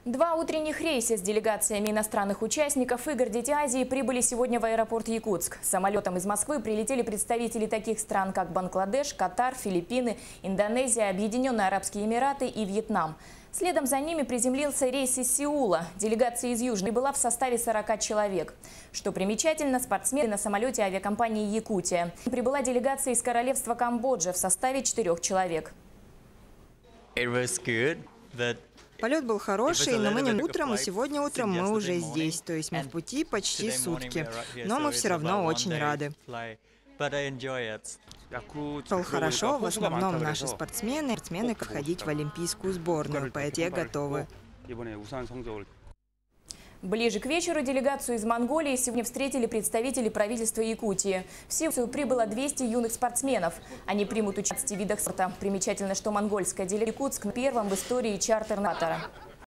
Два утренних рейса с делегациями иностранных участников игр «Дети Азии» прибыли сегодня в аэропорт Якутск. Самолетом из Москвы прилетели представители таких стран, как Бангладеш, Катар, Филиппины, Индонезия, Объединенные Арабские Эмираты и Вьетнам. Следом за ними приземлился рейс из Сеула. Делегация из Южной была в составе 40 человек. Что примечательно, спортсмены на самолете авиакомпании «Якутия». Прибыла делегация из Королевства Камбоджа в составе 4 человек. Полет был хороший, но мы не утром, и сегодня утром мы уже здесь. То есть мы в пути почти сутки. Но мы все равно очень рады. Был хорошо, в основном наши спортсмены ходить в олимпийскую сборную, поэтому готовы. Ближе к вечеру делегацию из Монголии сегодня встретили представители правительства Якутии. Всего прибыло 200 юных спортсменов. Они примут участие в видах спорта. Примечательно, что монгольская делегация Якутск первым в истории чартер-натора.